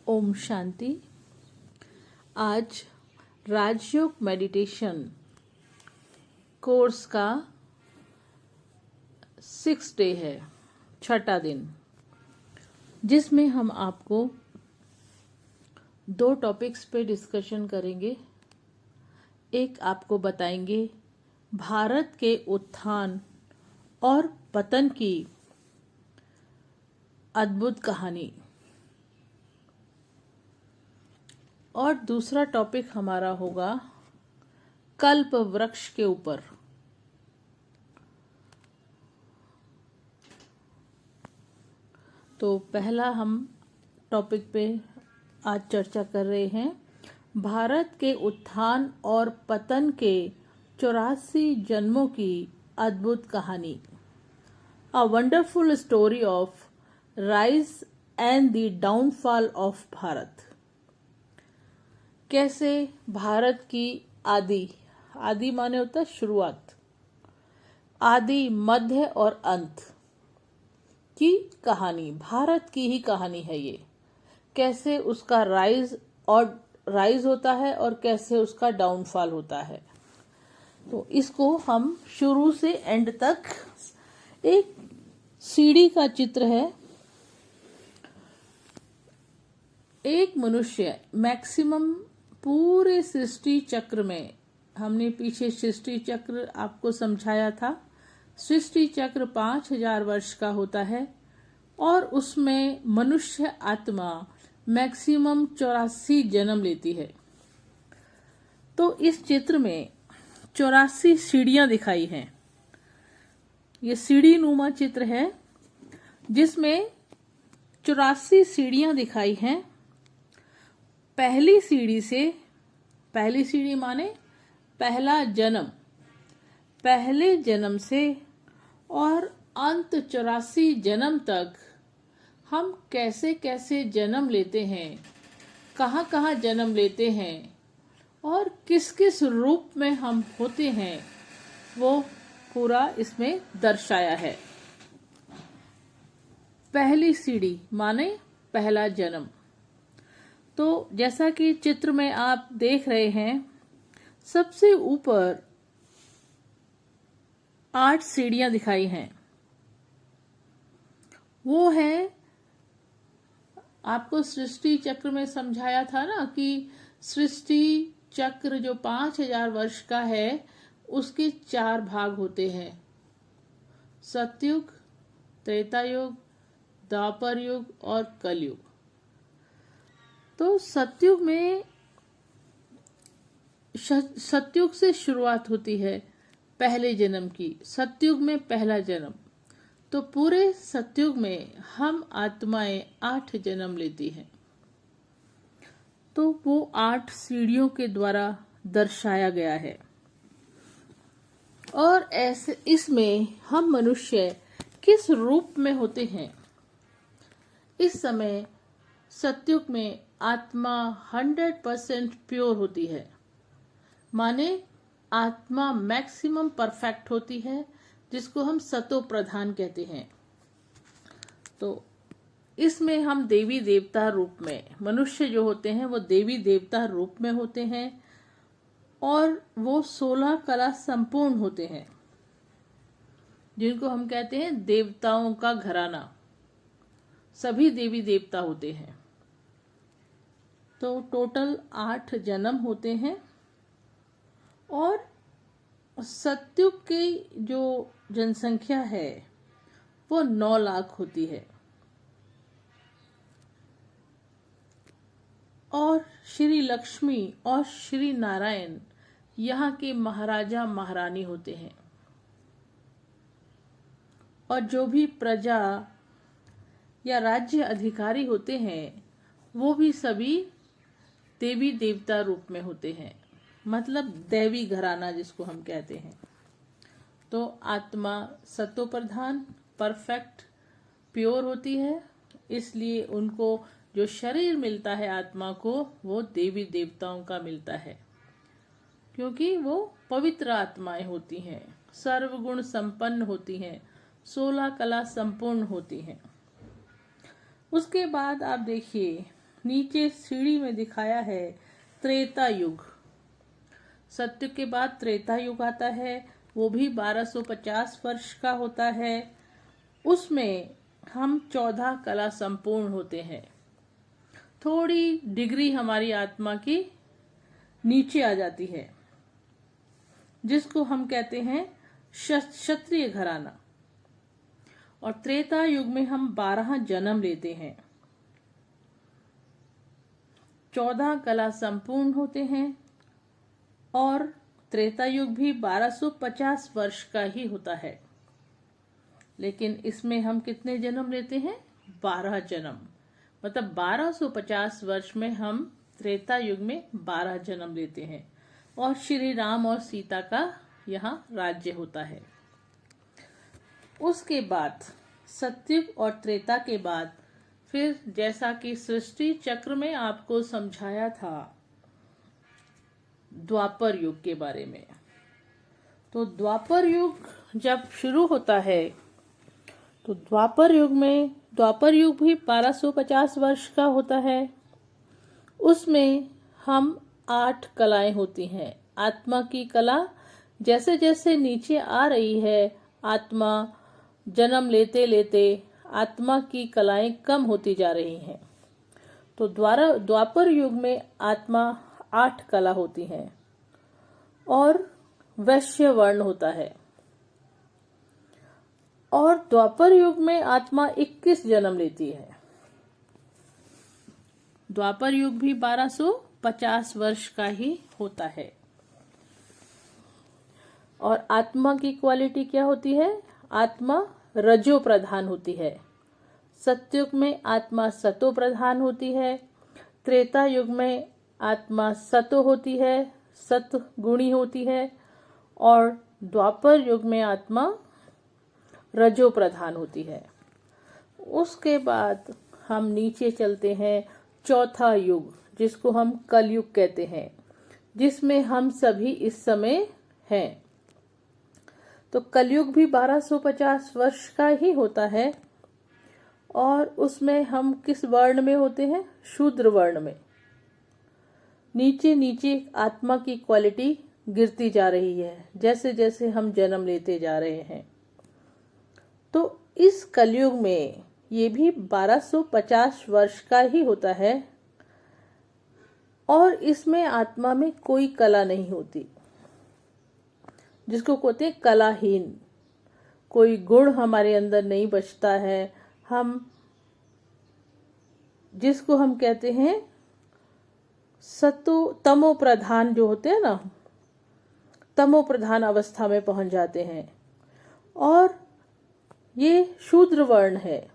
ओम शांति। आज राजयोग meditation course का 6th day है, 6ठा दिन, जिसमें हम आपको 2 टॉपिक्स पे डिस्कशन करेंगे। एक आपको बताएंगे भारत के उत्थान और पतन की अद्भुत कहानी, और दूसरा टॉपिक हमारा होगा कल्प वृक्ष के ऊपर। तो पहला हम टॉपिक पे आज चर्चा कर रहे हैं, भारत के उत्थान और पतन के 84 जन्मों की अद्भुत कहानी। A wonderful story of rise and the downfall of Bharat. कैसे भारत की आदि माने होता है शुरुआत, आदि, मध्य और अंत की कहानी, भारत की ही कहानी है ये। कैसे उसका राइज होता है और कैसे उसका डाउनफॉल होता है। तो इसको हम शुरू से एंड तक, एक सीढ़ी का चित्र है। एक मनुष्य मैक्सिमम पूरे सृष्टि चक्र में, हमने पीछे सृष्टि चक्र आपको समझाया था। सृष्टि चक्र 5000 वर्ष का होता है और उसमें मनुष्य आत्मा मैक्सिमम 84 जन्म लेती है। तो इस चित्र में 84 सीढ़ियां दिखाई हैं। ये सीढ़ी नुमा चित्र है जिसमें 84 सीढ़ियां दिखाई हैं। पहली सीढ़ी माने पहला जन्म, पहले जन्म से और अंत 84 जन्म तक हम कैसे कैसे जन्म लेते हैं, कहाँ कहाँ जन्म लेते हैं और किस किस रूप में हम होते हैं, वो पूरा इसमें दर्शाया है। पहली सीढ़ी माने पहला जन्म। तो जैसा कि चित्र में आप देख रहे हैं, सबसे ऊपर 8 सीढ़ियां दिखाई हैं। वो है, आपको सृष्टि चक्र में समझाया था ना कि सृष्टि चक्र जो 5000 वर्ष का है उसके 4 भाग होते हैं, सतयुग, त्रेता युग, द्वापर युग और कलयुग। तो सतयुग से शुरुआत होती है पहले जन्म की। सतयुग में पहला जन्म, तो पूरे सतयुग में हम आत्माएं 8 जन्म लेती हैं। तो वो 8 सीढ़ियों के द्वारा दर्शाया गया है। और ऐसे इसमें हम मनुष्य किस रूप में होते हैं। इस समय सतयुग में आत्मा 100% प्योर होती है, माने आत्मा मैक्सिमम परफेक्ट होती है, जिसको हम सतो प्रधान कहते हैं। तो इसमें हम देवी देवता रूप में, मनुष्य जो होते हैं वो देवी देवता रूप में होते हैं और वो 16 कला संपूर्ण होते हैं, जिनको हम कहते हैं देवताओं का घराना। सभी देवी देवता होते हैं। तो टोटल 8 जन्म होते हैं और सतयुग की जो जनसंख्या है वो 9 लाख होती है। और श्री लक्ष्मी और श्री नारायण यहाँ के महाराजा महारानी होते हैं। और जो भी प्रजा या राज्य अधिकारी होते हैं वो भी सभी देवी देवता रूप में होते हैं, मतलब दैवी घराना जिसको हम कहते हैं। तो आत्मा सतो प्रधान परफेक्ट प्योर होती है, इसलिए उनको जो शरीर मिलता है आत्मा को वो देवी देवताओं का मिलता है, क्योंकि वो पवित्र आत्माएं होती हैं, सर्वगुण संपन्न होती हैं, 16 कला संपूर्ण होती हैं। उसके बाद आप देखिए नीचे सीढ़ी में दिखाया है त्रेता युग। सत्युग के बाद त्रेता युग आता है, वो भी 1250 वर्ष का होता है। उसमें हम 14 कला संपूर्ण होते हैं। थोड़ी डिग्री हमारी आत्मा की नीचे आ जाती है, जिसको हम कहते हैं क्षत्रिय घराना। और त्रेता युग में हम 12 जन्म लेते हैं, 14 कला संपूर्ण होते हैं। और त्रेता युग भी 1250 वर्ष का ही होता है, लेकिन इसमें हम कितने जन्म लेते हैं? 12 जन्म। मतलब 1250 वर्ष में हम त्रेता युग में 12 जन्म लेते हैं और श्री राम और सीता का यहाँ राज्य होता है। उसके बाद सत्युग और त्रेता के बाद फिर जैसा कि सृष्टि चक्र में आपको समझाया था द्वापर युग के बारे में, तो द्वापर युग जब शुरू होता है तो द्वापर युग भी 1250 वर्ष का होता है। उसमें हम 8 कलाएं होती हैं। आत्मा की कला जैसे जैसे नीचे आ रही है, आत्मा जन्म लेते लेते आत्मा की कलाएं कम होती जा रही हैं। तो द्वापर युग में आत्मा 8 कला होती हैं और वैश्य वर्ण होता है। और द्वापर युग में आत्मा 21 जन्म लेती है। द्वापर युग भी 1250 वर्ष का ही होता है। और आत्मा की क्वालिटी क्या होती है? आत्मा रजो प्रधान होती है। सत्युग में आत्मा सतो प्रधान होती है। त्रेता युग में आत्मा सतो होती है, सत गुणी होती है। और द्वापर युग में आत्मा रजो प्रधान होती है। उसके बाद हम नीचे चलते हैं चौथा युग, जिसको हम कलयुग कहते हैं, जिसमें हम सभी इस समय हैं। तो कलयुग भी 1250 वर्ष का ही होता है और उसमें हम किस वर्ण में होते हैं? शूद्र वर्ण में। नीचे नीचे आत्मा की क्वालिटी गिरती जा रही है जैसे जैसे हम जन्म लेते जा रहे हैं। तो इस कलयुग में ये भी 1250 वर्ष का ही होता है और इसमें आत्मा में कोई कला नहीं होती, जिसको कहते हैं कलाहीन। कोई गुण हमारे अंदर नहीं बचता है। जिसको हम कहते हैं तमो प्रधान जो होते हैं ना, तमो प्रधान अवस्था में पहुंच जाते हैं। और ये शूद्र वर्ण है।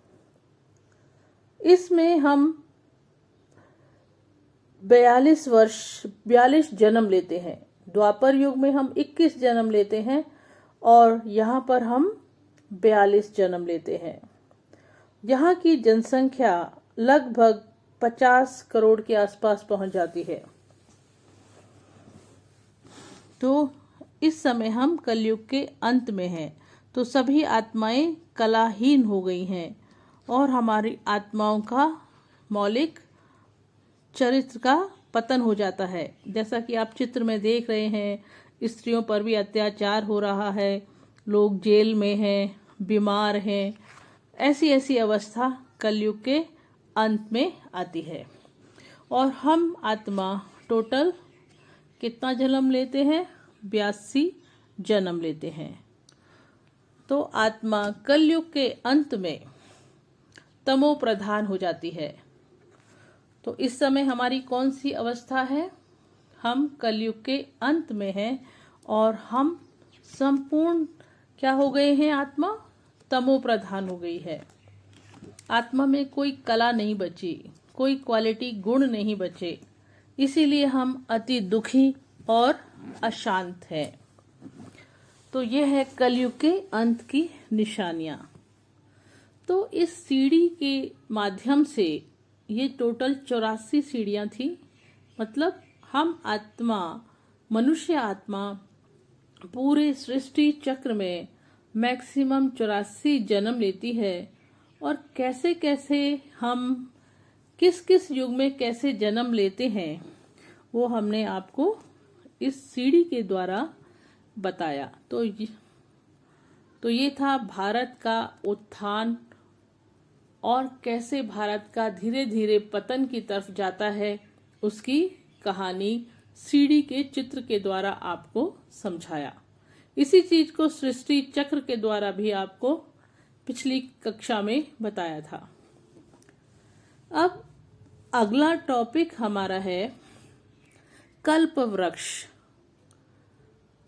इसमें हम 42 जन्म लेते हैं। द्वापर युग में हम 21 जन्म लेते हैं और यहाँ पर हम 42 जन्म लेते हैं। यहाँ की जनसंख्या लगभग 50 करोड़ के आसपास पहुंच जाती है। तो इस समय हम कलयुग के अंत में हैं। तो सभी आत्माएं कलाहीन हो गई हैं और हमारी आत्माओं का मौलिक चरित्र का पतन हो जाता है। जैसा कि आप चित्र में देख रहे हैं, स्त्रियों पर भी अत्याचार हो रहा है, लोग जेल में हैं, बीमार हैं। ऐसी ऐसी अवस्था कलयुग के अंत में आती है। और हम आत्मा टोटल कितना जन्म लेते हैं? 82 जन्म लेते हैं। तो आत्मा कलयुग के अंत में तमो प्रधान हो जाती है। तो इस समय हमारी कौन सी अवस्था है? हम कलयुग के अंत में हैं और हम संपूर्ण क्या हो गए हैं? आत्मा तमो प्रधान हो गई है। आत्मा में कोई कला नहीं बची, कोई क्वालिटी गुण नहीं बचे। इसीलिए हम अति दुखी और अशांत हैं। तो यह है कलयुग के अंत की निशानियां। तो इस सीढ़ी के माध्यम से ये टोटल 84 सीढ़ियां थी। मतलब हम आत्मा, मनुष्य आत्मा पूरे सृष्टि चक्र में मैक्सिमम 84 जन्म लेती है। और कैसे कैसे हम किस किस युग में कैसे जन्म लेते हैं वो हमने आपको इस सीढ़ी के द्वारा बताया। तो ये था भारत का उत्थान और कैसे भारत का धीरे धीरे पतन की तरफ जाता है, उसकी कहानी सीढ़ी के चित्र के द्वारा आपको समझाया। इसी चीज को सृष्टि चक्र के द्वारा भी आपको पिछली कक्षा में बताया था। अब अगला टॉपिक हमारा है कल्प वृक्ष।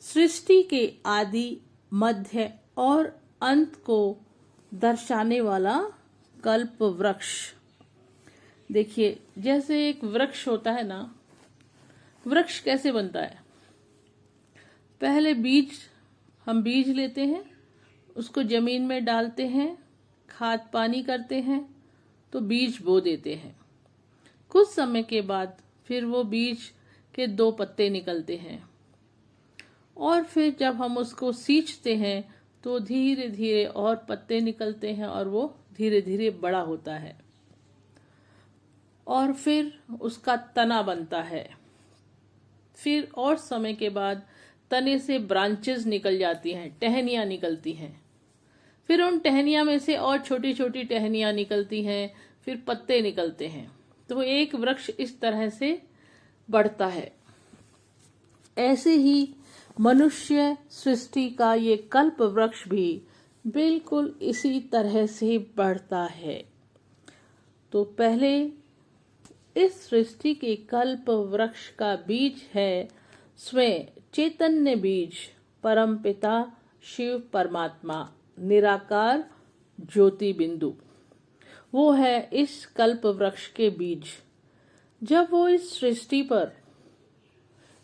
सृष्टि के आदि, मध्य और अंत को दर्शाने वाला कल्प वृक्ष। देखिए, जैसे एक वृक्ष होता है ना, वृक्ष कैसे बनता है? पहले हम बीज लेते हैं, उसको जमीन में डालते हैं, खाद पानी करते हैं, तो बीज बो देते हैं। कुछ समय के बाद फिर वो बीज के 2 पत्ते निकलते हैं और फिर जब हम उसको सींचते हैं तो धीरे धीरे और पत्ते निकलते हैं और वो धीरे धीरे बड़ा होता है और फिर उसका तना बनता है। फिर और समय के बाद तने से ब्रांचेस निकल जाती हैं, टहनियां निकलती हैं। फिर उन टहनियां में से और छोटी छोटी टहनियां निकलती हैं, फिर पत्ते निकलते हैं। तो एक वृक्ष इस तरह से बढ़ता है। ऐसे ही मनुष्य सृष्टि का ये कल्प वृक्ष भी बिल्कुल इसी तरह से बढ़ता है। तो पहले इस सृष्टि के कल्प वृक्ष का बीज है स्वयं चैतन्य बीज, परमपिता शिव परमात्मा, निराकार ज्योति बिंदु। वो है इस कल्प वृक्ष के बीज। जब वो इस सृष्टि पर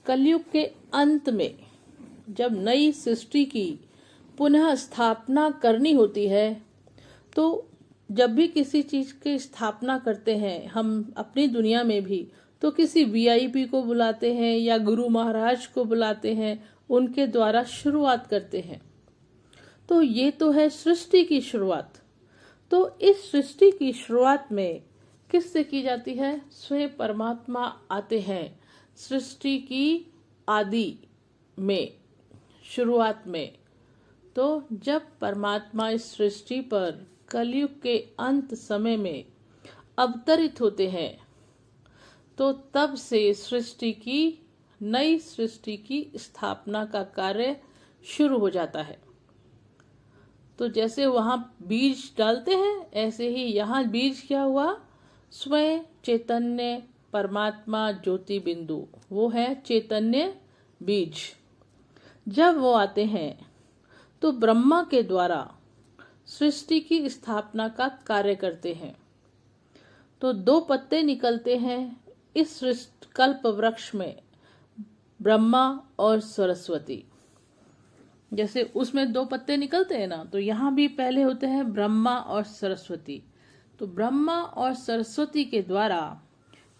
कलयुग के अंत में जब नई सृष्टि की पुनः स्थापना करनी होती है, तो जब भी किसी चीज की स्थापना करते हैं हम अपनी दुनिया में भी, तो किसी वीआईपी को बुलाते हैं या गुरु महाराज को बुलाते हैं, उनके द्वारा शुरुआत करते हैं। तो ये तो है सृष्टि की शुरुआत। तो इस सृष्टि की शुरुआत में किससे की जाती है? स्वयं परमात्मा आते हैं सृष्टि की आदि में, शुरुआत में। तो जब परमात्मा इस सृष्टि पर कलयुग के अंत समय में अवतरित होते हैं, तो तब से नई सृष्टि की स्थापना का कार्य शुरू हो जाता है। तो जैसे वहां बीज डालते हैं, ऐसे ही यहाँ बीज क्या हुआ? स्वयं चैतन्य परमात्मा ज्योति बिंदु, वो है चैतन्य बीज। जब वो आते हैं तो ब्रह्मा के द्वारा सृष्टि की स्थापना का कार्य करते हैं। तो 2 पत्ते निकलते हैं इस कल्प वृक्ष में, ब्रह्मा और सरस्वती। जैसे उसमें 2 पत्ते निकलते हैं ना, तो यहाँ भी पहले होते हैं ब्रह्मा और सरस्वती। तो ब्रह्मा और सरस्वती के द्वारा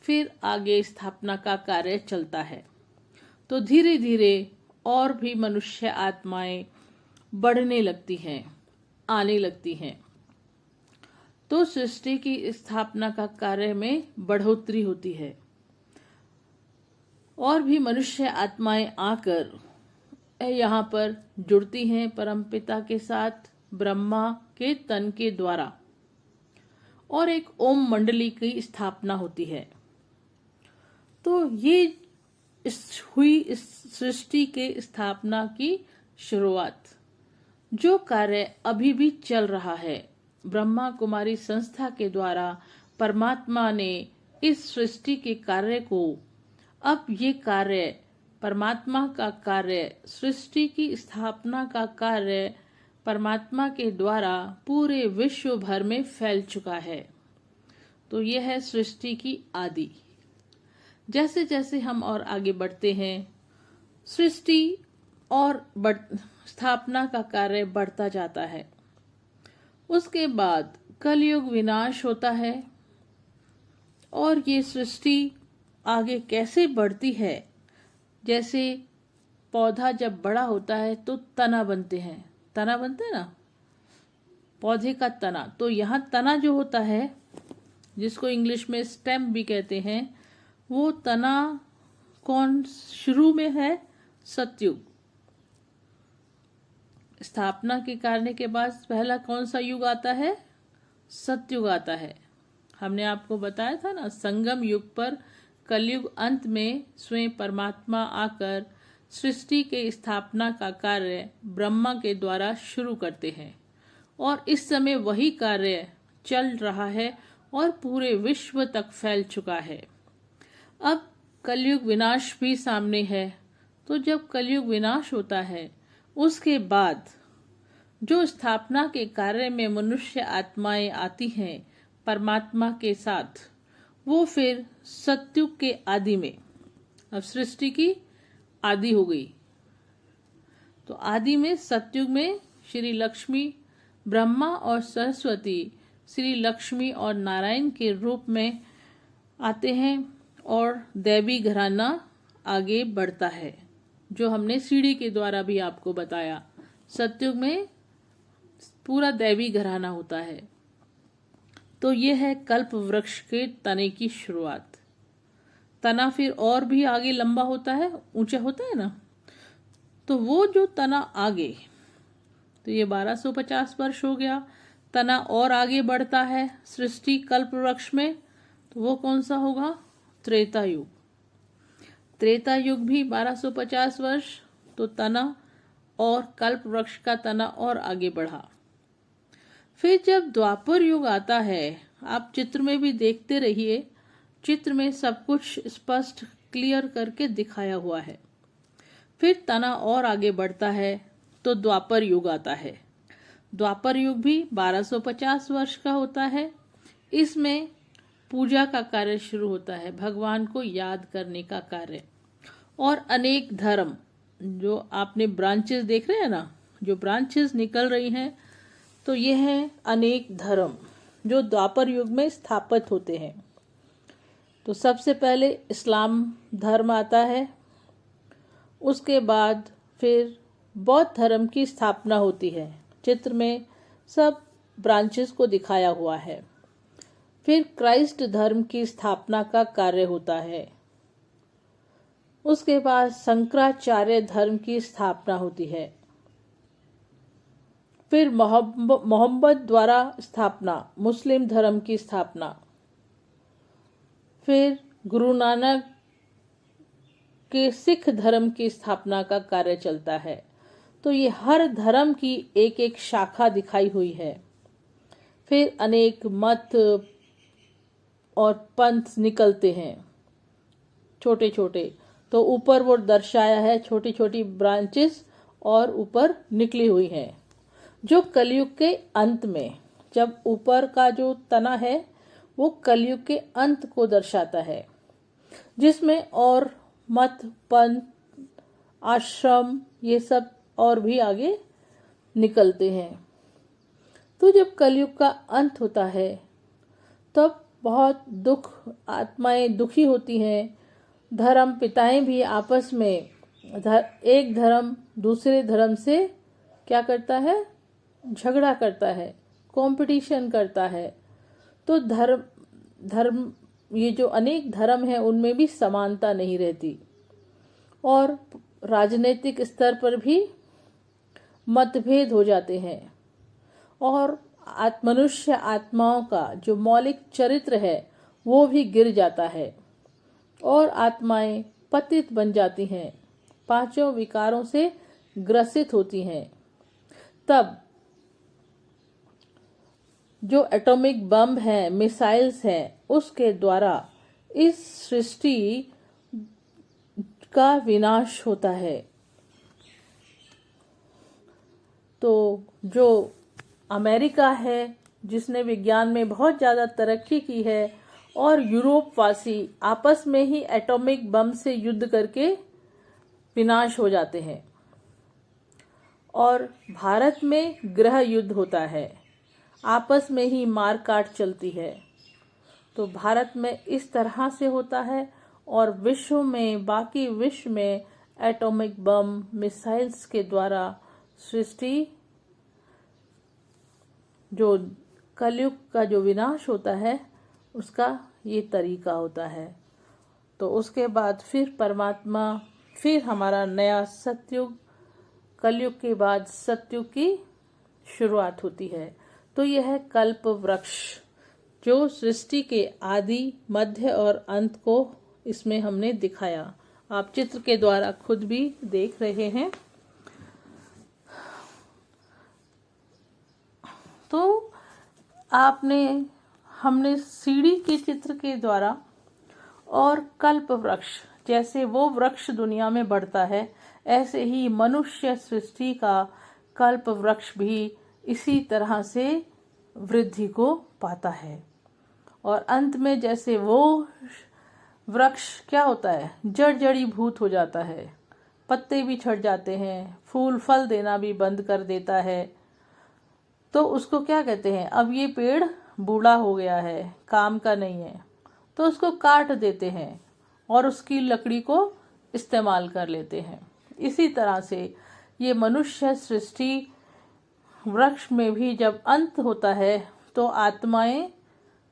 फिर आगे स्थापना का कार्य चलता है। तो धीरे धीरे और भी मनुष्य आत्माएं बढ़ने लगती हैं, आने लगती हैं। तो सृष्टि की स्थापना का कार्य में बढ़ोतरी होती है और भी मनुष्य आत्माएं आकर यहाँ पर जुड़ती हैं परमपिता के साथ, ब्रह्मा के तन के द्वारा, और एक ओम मंडली की स्थापना होती है। तो ये हुई इस सृष्टि के स्थापना की शुरुआत, जो कार्य अभी भी चल रहा है। ब्रह्मा कुमारी संस्था के द्वारा परमात्मा ने इस सृष्टि के कार्य को, अब ये कार्य परमात्मा का कार्य, सृष्टि की स्थापना का कार्य परमात्मा के द्वारा पूरे विश्व भर में फैल चुका है। तो यह है सृष्टि की आदि। जैसे जैसे हम और आगे बढ़ते हैं, सृष्टि और स्थापना का कार्य बढ़ता जाता है। उसके बाद कलयुग विनाश होता है और ये सृष्टि आगे कैसे बढ़ती है? जैसे पौधा जब बड़ा होता है तो तना बनते हैं, तना बनता है ना, पौधे का तना। तो यहाँ तना जो होता है जिसको इंग्लिश में स्टेम भी कहते हैं, वो तना कौन शुरू में है? सतयुग। स्थापना के कार्य के बाद पहला कौन सा युग आता है? सतयुग आता है। हमने आपको बताया था ना, संगम युग पर कलयुग अंत में स्वयं परमात्मा आकर सृष्टि के स्थापना का कार्य ब्रह्मा के द्वारा शुरू करते हैं और इस समय वही कार्य चल रहा है और पूरे विश्व तक फैल चुका है। अब कलयुग विनाश भी सामने है। तो जब कलयुग विनाश होता है उसके बाद जो स्थापना के कार्य में मनुष्य आत्माएं आती हैं परमात्मा के साथ, वो फिर सतयुग के आदि में, अब सृष्टि की आदि हो गई, तो आदि में सतयुग में श्री लक्ष्मी, ब्रह्मा और सरस्वती श्री लक्ष्मी और नारायण के रूप में आते हैं और दैवी घराना आगे बढ़ता है, जो हमने सीढ़ी के द्वारा भी आपको बताया। सतयुग में पूरा दैवी घराना होता है। तो यह है कल्प वृक्ष के तने की शुरुआत। तना फिर और भी आगे लंबा होता है, ऊंचा होता है ना, तो वो जो तना आगे, तो ये 1250 वर्ष हो गया। तना और आगे बढ़ता है सृष्टि कल्प वृक्ष में, तो वो कौन सा होगा? त्रेता युग। त्रेता युग भी 1250 वर्ष, तो तना और कल्प वृक्ष का तना और आगे बढ़ा। फिर जब द्वापर युग आता है, आप चित्र में भी देखते रहिए, चित्र में सब कुछ स्पष्ट क्लियर करके दिखाया हुआ है। फिर तना और आगे बढ़ता है तो द्वापर युग आता है। द्वापर युग भी 1250 वर्ष का होता है। इसमें पूजा का कार्य शुरू होता है, भगवान को याद करने का कार्य, और अनेक धर्म, जो आपने ब्रांचेस देख रहे हैं ना, जो ब्रांचेस निकल रही हैं, तो ये है अनेक धर्म जो द्वापर युग में स्थापित होते हैं। तो सबसे पहले इस्लाम धर्म आता है, उसके बाद फिर बौद्ध धर्म की स्थापना होती है। चित्र में सब ब्रांचेस को दिखाया हुआ है। फिर क्राइस्ट धर्म की स्थापना का कार्य होता है। उसके बाद शंकराचार्य धर्म की स्थापना होती है। फिर मोहम्मद द्वारा स्थापना, मुस्लिम धर्म की स्थापना। फिर गुरु नानक के सिख धर्म की स्थापना का कार्य चलता है। तो ये हर धर्म की एक एक शाखा दिखाई हुई है। फिर अनेक मत और पंथ निकलते हैं छोटे छोटे, तो ऊपर वो दर्शाया है छोटी छोटी ब्रांचेस और ऊपर निकली हुई हैं, जो कलयुग के अंत में, जब ऊपर का जो तना है वो कलयुग के अंत को दर्शाता है, जिसमें और मत, पंथ, आश्रम, ये सब और भी आगे निकलते हैं। तो जब कलयुग का अंत होता है तब बहुत दुख, आत्माएं दुखी होती हैं। धर्म पिताएं भी आपस में एक धर्म दूसरे धर्म से क्या करता है? झगड़ा करता है, कंपटीशन करता है। तो धर्म ये जो अनेक धर्म है उनमें भी समानता नहीं रहती, और राजनीतिक स्तर पर भी मतभेद हो जाते हैं, और मनुष्य आत्माओं का जो मौलिक चरित्र है वो भी गिर जाता है और आत्माएं पतित बन जाती हैं, पांचों विकारों से ग्रसित होती हैं। तब जो एटॉमिक बम है, मिसाइल्स हैं, उसके द्वारा इस सृष्टि का विनाश होता है। तो जो अमेरिका है, जिसने विज्ञान में बहुत ज़्यादा तरक्की की है, और यूरोप वासी आपस में ही एटॉमिक बम से युद्ध करके विनाश हो जाते हैं, और भारत में गृह युद्ध होता है, आपस में ही मार काट चलती है। तो भारत में इस तरह से होता है, और विश्व में, बाकी विश्व में एटॉमिक बम, मिसाइल्स के द्वारा सृष्टि, जो कलयुग का जो विनाश होता है, उसका ये तरीका होता है। तो उसके बाद फिर परमात्मा, फिर हमारा नया सतयुग, कलयुग के बाद सतयुग की शुरुआत होती है। तो यह है कल्प वृक्ष, जो सृष्टि के आदि, मध्य और अंत को इसमें हमने दिखाया। आप चित्र के द्वारा खुद भी देख रहे हैं। तो हमने सीढ़ी के चित्र के द्वारा और कल्प वृक्ष, जैसे वो वृक्ष दुनिया में बढ़ता है, ऐसे ही मनुष्य सृष्टि का कल्प वृक्ष भी इसी तरह से वृद्धि को पाता है। और अंत में जैसे वो वृक्ष क्या होता है, जड़ी-भूत हो जाता है, पत्ते भी झड़ जाते हैं, फूल फल देना भी बंद कर देता है, तो उसको क्या कहते हैं, अब ये पेड़ बूढ़ा हो गया है, काम का नहीं है, तो उसको काट देते हैं और उसकी लकड़ी को इस्तेमाल कर लेते हैं। इसी तरह से ये मनुष्य सृष्टि वृक्ष में भी जब अंत होता है तो आत्माएं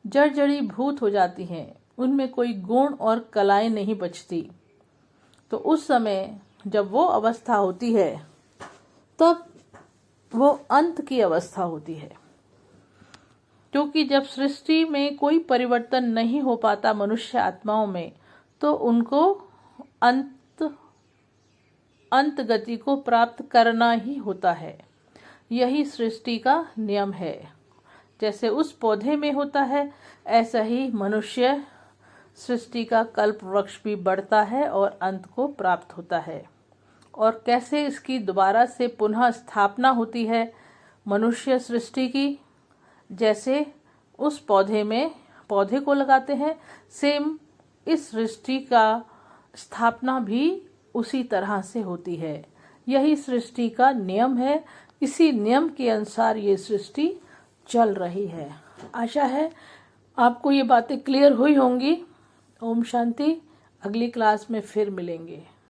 जड़ी-भूत हो जाती हैं, उनमें कोई गुण और कलाएं नहीं बचती। तो उस समय जब वो अवस्था होती है तब वो अंत की अवस्था होती है, क्योंकि जब सृष्टि में कोई परिवर्तन नहीं हो पाता मनुष्य आत्माओं में, तो उनको अंत गति को प्राप्त करना ही होता है। यही सृष्टि का नियम है। जैसे उस पौधे में होता है, ऐसा ही मनुष्य सृष्टि का कल्प वृक्ष भी बढ़ता है और अंत को प्राप्त होता है। और कैसे इसकी दोबारा से पुनः स्थापना होती है मनुष्य सृष्टि की, जैसे उस पौधे को लगाते हैं, सेम इस सृष्टि का स्थापना भी उसी तरह से होती है। यही सृष्टि का नियम है। इसी नियम के अनुसार ये सृष्टि चल रही है। आशा है आपको ये बातें क्लियर हुई होंगी। ओम शांति। अगली क्लास में फिर मिलेंगे।